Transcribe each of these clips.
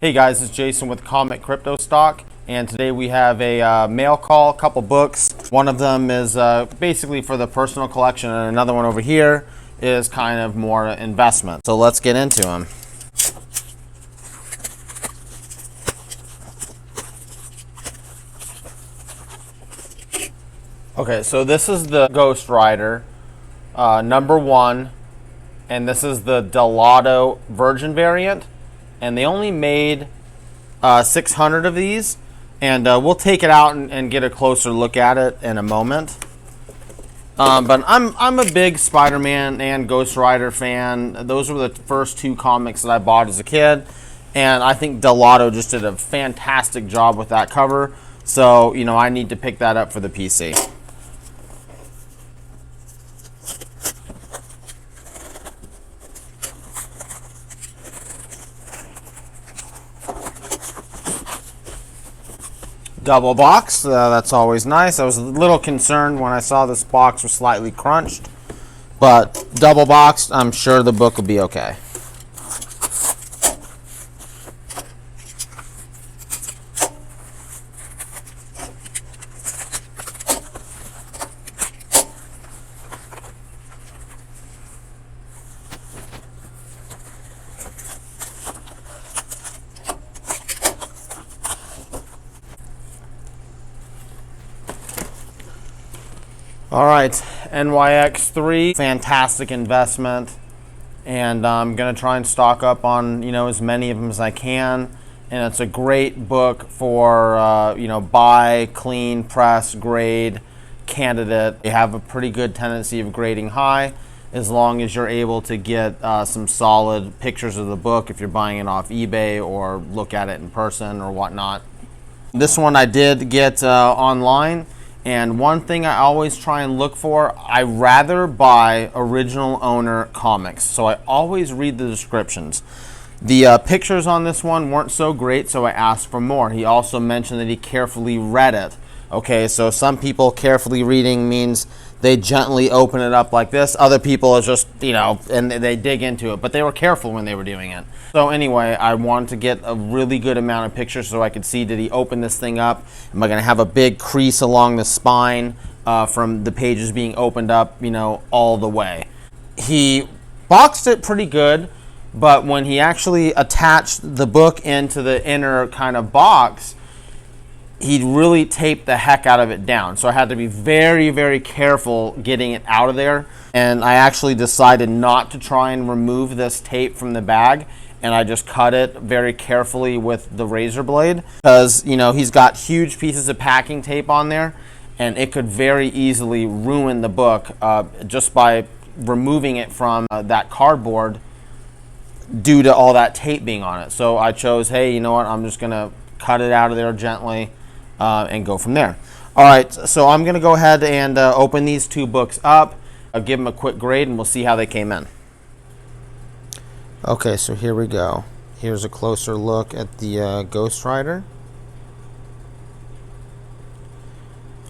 Hey guys, it's Jason with ComicCryptoStock, and today we have a mail call, a couple books. One of them is basically for the personal collection, and another one over here is kind of more investment. So let's get into them. Okay, so this is the Ghost Rider, #1, and this is the Dell'Otto Virgin variant. And they only made 600 of these, and we'll take it out and get a closer look at it in a moment. But I'm a big Spider-Man and Ghost Rider fan. Those were the first two comics that I bought as a kid, and I think Dell'Otto just did a fantastic job with that cover. So, you know, I need to pick that up for the PC. Double box, that's always nice. I was a little concerned when I saw this box was slightly crunched, but double boxed, I'm sure the book will be okay. All right, NYX3, fantastic investment, and I'm gonna try and stock up on as many of them as I can. And it's a great book for buy, clean, press, grade candidate. They have a pretty good tendency of grading high, as long as you're able to get some solid pictures of the book if you're buying it off eBay or look at it in person or whatnot. This one I did get online. And one thing I always try and look for, I rather buy original owner comics. So I always read the descriptions. The pictures on this one weren't so great, so I asked for more. He also mentioned that he carefully read it. Okay, so some people carefully reading means they gently open it up like this. Other people are just, and they dig into it. But they were careful when they were doing it. So anyway, I wanted to get a really good amount of pictures so I could see, did he open this thing up? Am I going to have a big crease along the spine from the pages being opened up, all the way? He boxed it pretty good, but when he actually attached the book into the inner kind of box, he really taped the heck out of it down. So I had to be very, very careful getting it out of there. And I actually decided not to try and remove this tape from the bag. And I just cut it very carefully with the razor blade. Because, he's got huge pieces of packing tape on there. And it could very easily ruin the book just by removing it from that cardboard due to all that tape being on it. So I chose, hey, you know what, I'm just going to cut it out of there gently. And go from there. All right, so I'm going to go ahead and open these two books up. I'll give them a quick grade, and we'll see how they came in. Okay, so here we go. Here's a closer look at the Ghost Rider.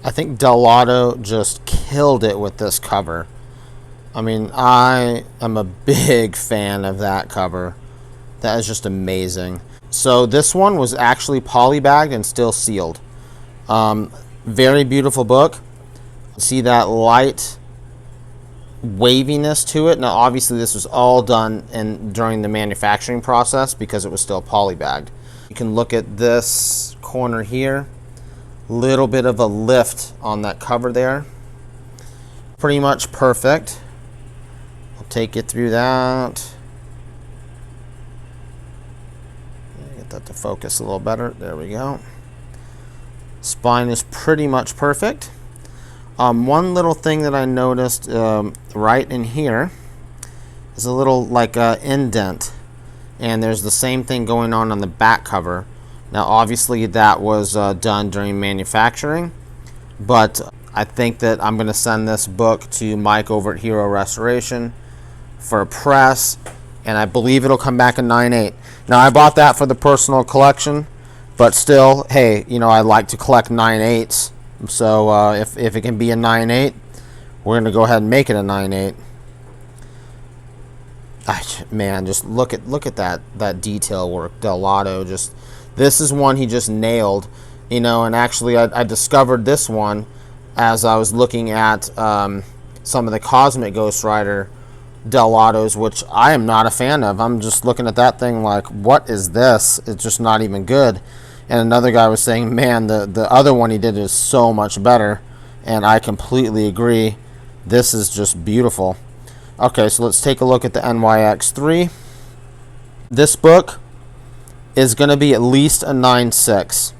I think Dell'Otto just killed it with this cover. I mean, I am a big fan of that cover. That is just amazing. So this one was actually polybagged and still sealed. Very beautiful book. See that light waviness to it. Now obviously this was all done during the manufacturing process because it was still polybagged. You can look at this corner here. Little bit of a lift on that cover there. Pretty much perfect. I'll take you through that. Get that to focus a little better. There we go. Spine is pretty much perfect. One little thing that I noticed right in here is a little like indent, and there's the same thing going on the back cover. Now obviously that was done during manufacturing, but I think that I'm going to send this book to Mike over at Hero Restoration for a press, and I believe it'll come back a 9/8. Now I bought that for the personal collection. But still, hey, I like to collect 9/8s. So if it can be a 9/8, we're going to go ahead and make it a 9/8. Man, just look at that detail work. Dell'Otto, just this is one he just nailed, you know. And actually, I discovered this one as I was looking at some of the Cosmic Ghost Rider Dell'Ottos, which I am not a fan of. I'm just looking at that thing like, what is this? It's just not even good. And another guy was saying, man, the other one he did is so much better, and I completely agree. This is just beautiful. Okay, so let's take a look at the NYX3. This book is going to be at least a 9.6.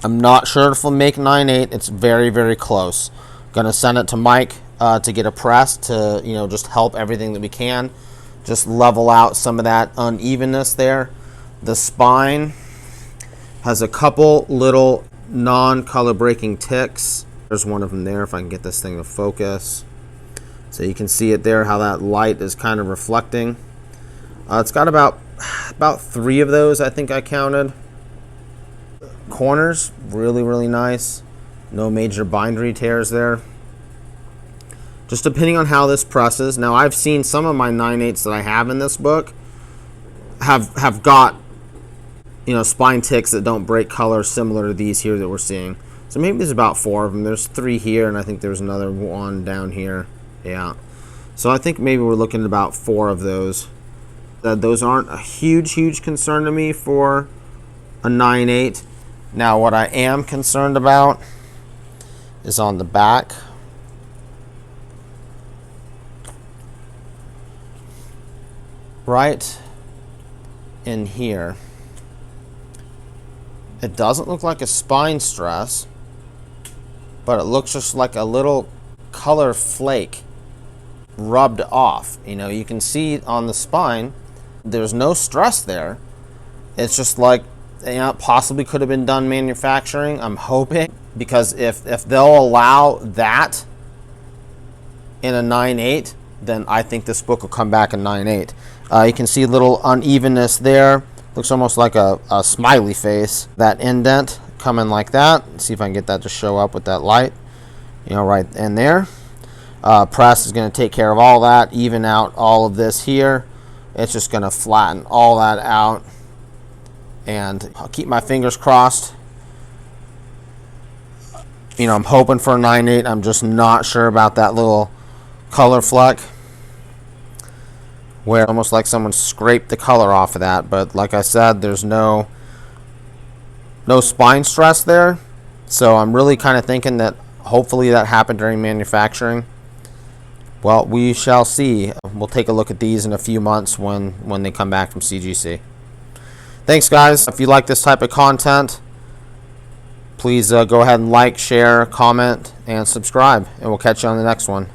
I'm not sure if we'll make 9.8. It's very, very close. Going to send it to Mike to get a press to, you know, just help everything that we can. Just level out some of that unevenness there. The spine has a couple little non-color breaking ticks. There's one of them there if I can get this thing to focus. So you can see it there, how that light is kind of reflecting. It's got about 3 of those, I think I counted. Corners, really, really nice. No major bindery tears there. Just depending on how this presses. Now, I've seen some of my 9.8s that I have in this book have got, you know, spine ticks that don't break color similar to these here that we're seeing. So maybe there's about 4 of them. There's 3 here, and I think there's another one down here. Yeah. So I think maybe we're looking at about 4 of those. Those aren't a huge concern to me for a 9.8. Now, what I am concerned about is on the back. Right in here. It doesn't look like a spine stress, but it looks just like a little color flake rubbed off. You know, you can see on the spine there's no stress there. It's just like, you know, it possibly could have been done manufacturing. I'm hoping, because if they'll allow that in a 9.8, then I think this book will come back in 9.8. You can see a little unevenness there. Looks almost like a smiley face. That indent coming like that. Let's see if I can get that to show up with that light. You know, right in there. Press is going to take care of all that, even out all of this here. It's just going to flatten all that out. And I'll keep my fingers crossed. You know, I'm hoping for a 9.8. I'm just not sure about that little color fleck, where almost like someone scraped the color off of that. But like I said, there's no spine stress there. So I'm really kind of thinking that hopefully that happened during manufacturing. Well, we shall see. We'll take a look at these in a few months when they come back from CGC. Thanks, guys. If you like this type of content, please go ahead and like, share, comment, and subscribe. And we'll catch you on the next one.